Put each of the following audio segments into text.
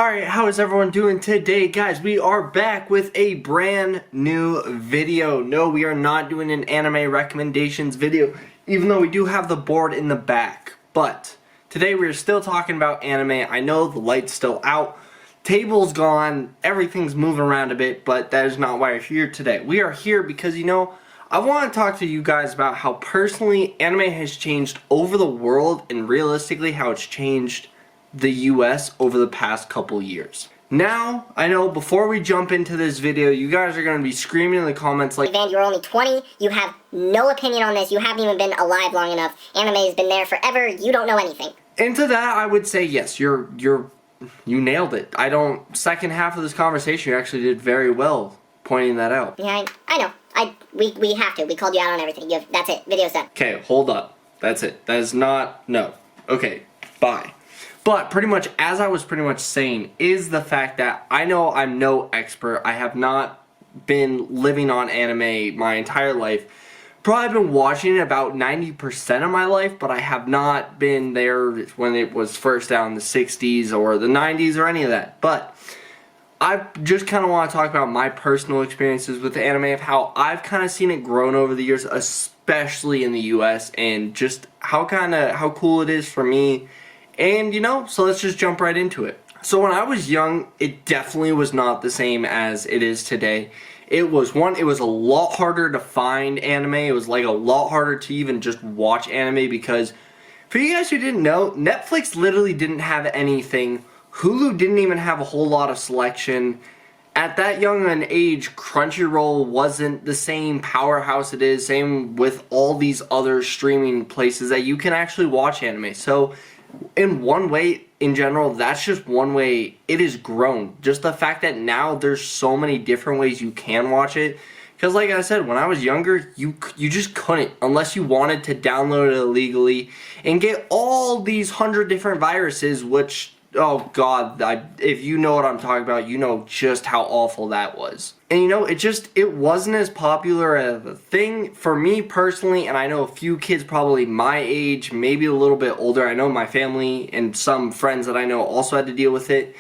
Alright, how is everyone doing today? Guys, we are back with a brand new video. No, we are not doing an anime recommendations video, even though we do have the board in the back. But today we're still talking about anime. I know the light's still out, table's gone, everything's moving around a bit, but that is not why we're here today. We are here because, I want to talk to you guys about how personally anime has changed over the world and realistically how it's changed the US over the past couple years. Now, I know before we jump into this video, you guys are going to be screaming in the comments like, Van, you're only 20, you have no opinion on this, you haven't even been alive long enough, anime has been there forever, you don't know anything. And to that, I would say yes, you nailed it. Second half of this conversation, you actually did very well pointing that out. Yeah, I know. We have to. We called you out on everything. That's it. Video's done. Okay, hold up. That's it. That is not, no. Okay, bye. But pretty much, as I was pretty much saying, is the fact that I know I'm no expert. I have not been living on anime my entire life. Probably been watching it about 90% of my life, but I have not been there when it was first out in the 60s or the 90s or any of that. But I just kind of want to talk about my personal experiences with anime, of how I've kind of seen it grown over the years, especially in the US, and just how cool it is for me. And so let's just jump right into it. So when I was young, it definitely was not the same as it is today. It was a lot harder to find anime. It was like a lot harder to even just watch anime because, for you guys who didn't know, Netflix literally didn't have anything. Hulu didn't even have a whole lot of selection. At that young an age, Crunchyroll wasn't the same powerhouse it is. Same with all these other streaming places that you can actually watch anime. So in one way, in general, that's just one way it has grown. Just the fact that now there's so many different ways you can watch it. Because like I said, when I was younger, you just couldn't unless you wanted to download it illegally and get all these 100 different viruses, which, oh god, if you know what I'm talking about, you know just how awful that was. And it wasn't as popular of a thing for me personally, and I know a few kids probably my age, maybe a little bit older. I know my family and some friends that I know also had to deal with it.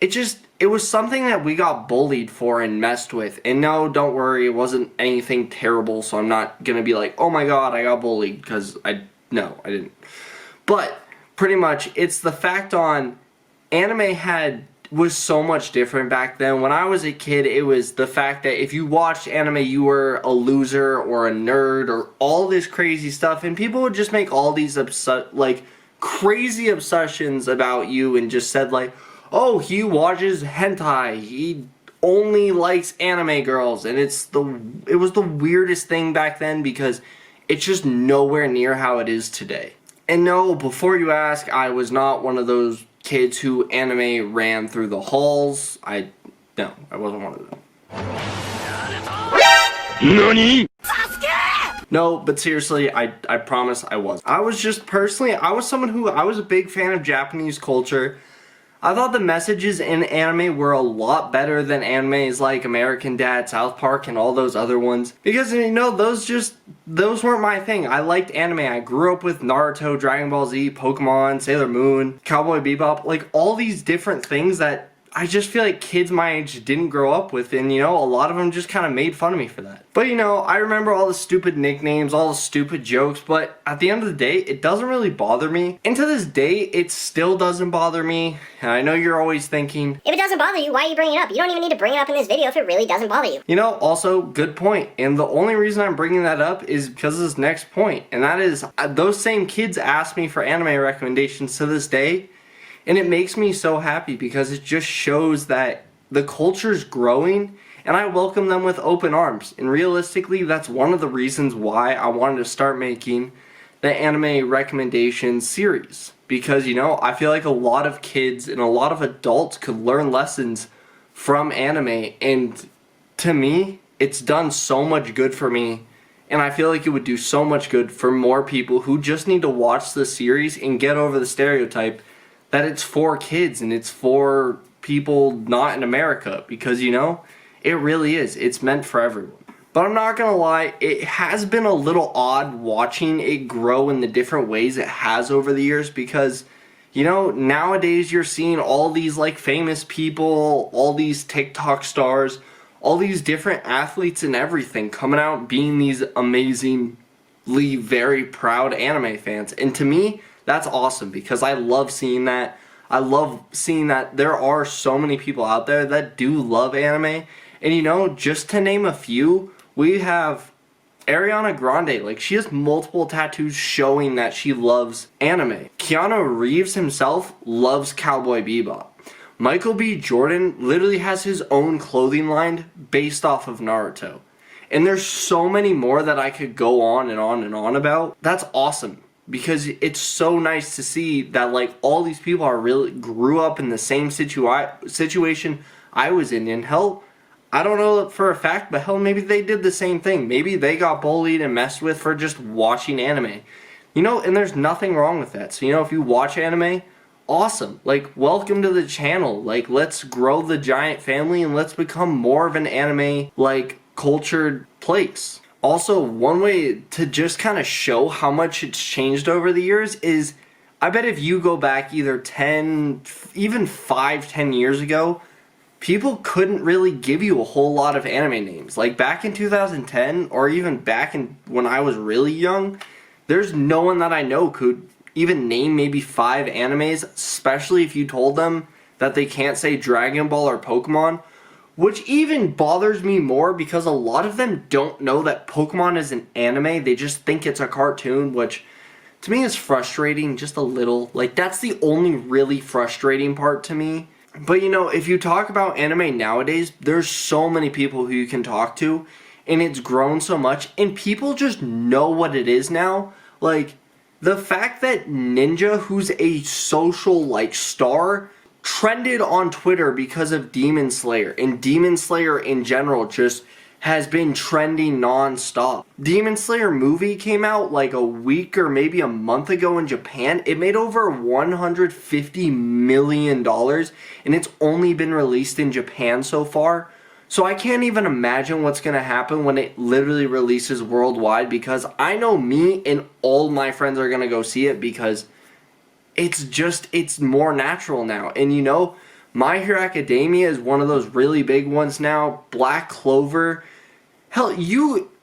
It was something that we got bullied for and messed with. And no, don't worry, it wasn't anything terrible, so I'm not gonna be like, oh my god, I got bullied, because I didn't. But pretty much, it's the fact on anime was so much different back then. When I was a kid, it was the fact that if you watched anime, you were a loser or a nerd or all this crazy stuff, and people would just make all these crazy obsessions about you and just said like, oh, he watches hentai, he only likes anime girls, and it was the weirdest thing back then because it's just nowhere near how it is today. And no, before you ask, I was not one of those kids who anime ran through the halls. No, I wasn't one of them. NANI? No, but seriously, I promise I was. I was just personally, I was a big fan of Japanese culture. I thought the messages in anime were a lot better than animes like American Dad, South Park, and all those other ones. Because, those weren't my thing. I liked anime. I grew up with Naruto, Dragon Ball Z, Pokemon, Sailor Moon, Cowboy Bebop, like all these different things that I just feel like kids my age didn't grow up with, and a lot of them just kind of made fun of me for that. But I remember all the stupid nicknames, all the stupid jokes, but at the end of the day, it doesn't really bother me. And to this day, it still doesn't bother me. And I know you're always thinking, if it doesn't bother you, why are you bringing it up? You don't even need to bring it up in this video if it really doesn't bother you. Also, good point. And the only reason I'm bringing that up is because of this next point. And that is, those same kids ask me for anime recommendations to this day. And it makes me so happy because it just shows that the culture's growing, and I welcome them with open arms. And realistically, that's one of the reasons why I wanted to start making the anime recommendation series. Because, I feel like a lot of kids and a lot of adults could learn lessons from anime. And to me, it's done so much good for me. And I feel like it would do so much good for more people who just need to watch the series and get over the stereotype that it's for kids and it's for people not in America, because it really is. It's meant for everyone. But I'm not gonna lie, it has been a little odd watching it grow in the different ways it has over the years, because You know, nowadays you're seeing all these like famous people, all these TikTok stars, all these different athletes and everything coming out being these amazingly very proud anime fans. And to me, that's awesome because I love seeing that. I love seeing that there are so many people out there that do love anime. And you know, just to name a few, we have Ariana Grande. Like, she has multiple tattoos showing that she loves anime. Keanu Reeves himself loves Cowboy Bebop. Michael B. Jordan literally has his own clothing line based off of Naruto. And there's so many more that I could go on and on and on about. That's awesome. Because it's so nice to see that like all these people are really grew up in the same situation I was in. And hell, I don't know for a fact, but hell, maybe they did the same thing. Maybe they got bullied and messed with for just watching anime. You know, and there's nothing wrong with that. So, you know, if you watch anime, awesome. Like, welcome to the channel. Like, let's grow the giant family and let's become more of an anime, like, cultured place. Also, one way to just kind of show how much it's changed over the years is, I bet if you go back either 10, even 5, 10 years ago, people couldn't really give you a whole lot of anime names. Like back in 2010, or even back in when I was really young, there's no one that I know could even name maybe 5 animes, especially if you told them that they can't say Dragon Ball or Pokemon. Which even bothers me more because a lot of them don't know that Pokemon is an anime. They just think it's a cartoon, which to me is frustrating just a little. Like, that's the only really frustrating part to me. But you know, if you talk about anime nowadays, there's so many people who you can talk to, and it's grown so much, and people just know what it is now. Like, the fact that Ninja, who's a social, like, star, trended on Twitter because of Demon Slayer, and Demon Slayer in general just has been trending non-stop. Demon Slayer movie came out like a week or maybe a month ago in Japan. It made over $150 million, and it's only been released in Japan so far. So I can't even imagine what's gonna happen when it literally releases worldwide, because I know me and all my friends are gonna go see it because it's more natural now. And you know, My Hero Academia is one of those really big ones now. Black Clover. Hell,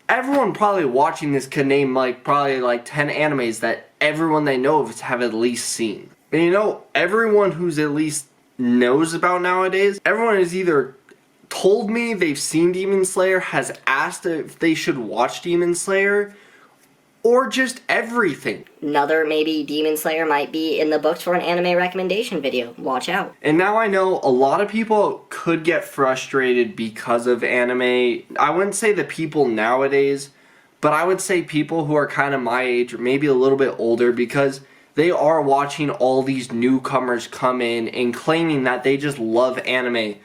everyone probably watching this could name probably 10 animes that everyone they know of have at least seen. And you know, everyone who's at least knows about nowadays, everyone has either told me they've seen Demon Slayer, has asked if they should watch Demon Slayer, or just everything. Another maybe Demon Slayer might be in the books for an anime recommendation video. Watch out. And now I know a lot of people could get frustrated because of anime. I wouldn't say the people nowadays, but I would say people who are kind of my age or maybe a little bit older, because they are watching all these newcomers come in and claiming that they just love anime,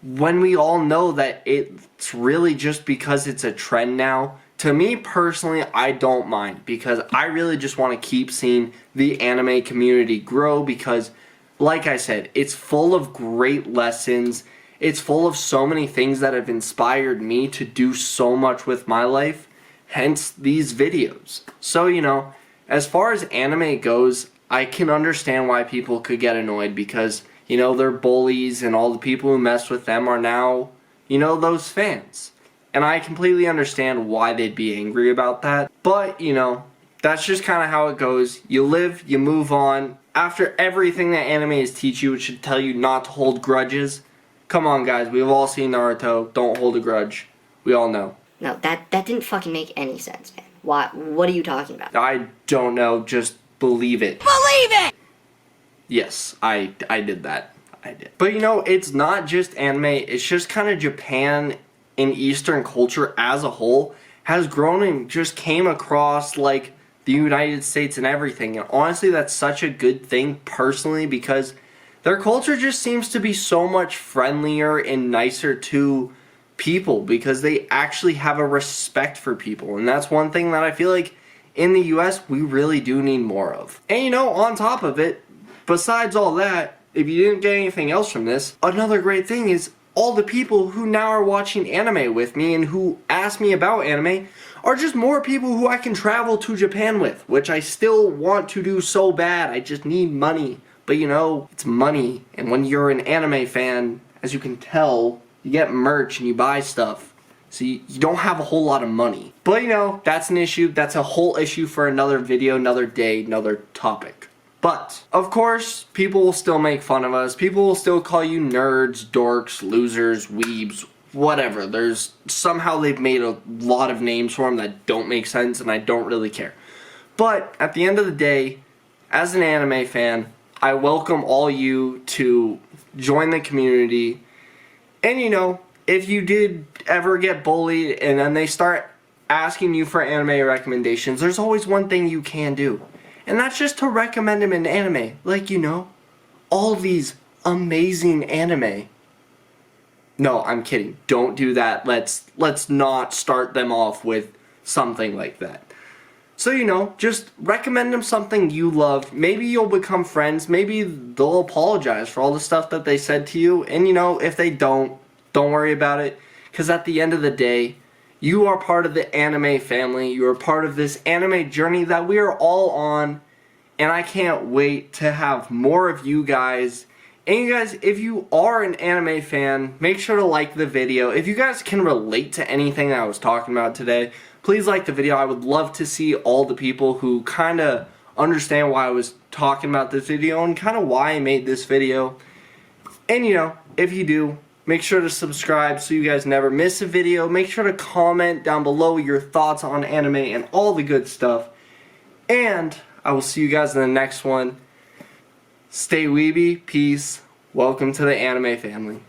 when we all know that it's really just because it's a trend now. To me personally, I don't mind, because I really just want to keep seeing the anime community grow, because like I said, it's full of great lessons. It's full of so many things that have inspired me to do so much with my life, hence these videos. So, you know, as far as anime goes, I can understand why people could get annoyed, because, you know, they're bullies and all the people who mess with them are now, you know, those fans. And I completely understand why they'd be angry about that. But, you know, that's just kind of how it goes. You live, you move on. After everything that animes teach you, it should tell you not to hold grudges. Come on, guys. We've all seen Naruto. Don't hold a grudge. We all know. No, that didn't fucking make any sense, man. What are you talking about? I don't know. Just believe it. Believe it! Yes, I did that. I did. But, you know, it's not just anime. It's just kind of Japan in Eastern culture as a whole has grown and just came across like the United States and everything. And honestly, that's such a good thing personally, because their culture just seems to be so much friendlier and nicer to people, because they actually have a respect for people. And that's one thing that I feel like in the US we really do need more of. And you know, on top of it, besides all that, if you didn't get anything else from this, another great thing is all the people who now are watching anime with me and who ask me about anime are just more people who I can travel to Japan with, which I still want to do so bad. I just need money. But you know, it's money. And when you're an anime fan, as you can tell, you get merch and you buy stuff. So you don't have a whole lot of money. But you know, that's an issue. That's a whole issue for another video, another day, another topic. But, of course, people will still make fun of us. People will still call you nerds, dorks, losers, weebs, whatever. Somehow they've made a lot of names for them that don't make sense, and I don't really care. But, at the end of the day, as an anime fan, I welcome all you to join the community. And you know, if you did ever get bullied and then they start asking you for anime recommendations, there's always one thing you can do. And that's just to recommend them an anime. Like, you know, all these amazing anime. No, I'm kidding. Don't do that. Let's not start them off with something like that. So, you know, just recommend them something you love. Maybe you'll become friends. Maybe they'll apologize for all the stuff that they said to you. And, you know, if they don't worry about it. Because at the end of the day, you are part of the anime family. You are part of this anime journey that we are all on. And I can't wait to have more of you guys. And you guys, if you are an anime fan, make sure to like the video. If you guys can relate to anything that I was talking about today, please like the video. I would love to see all the people who kind of understand why I was talking about this video and kind of why I made this video. And you know, if you do, make sure to subscribe so you guys never miss a video. Make sure to comment down below your thoughts on anime and all the good stuff. And I will see you guys in the next one. Stay weeby. Peace. Welcome to the anime family.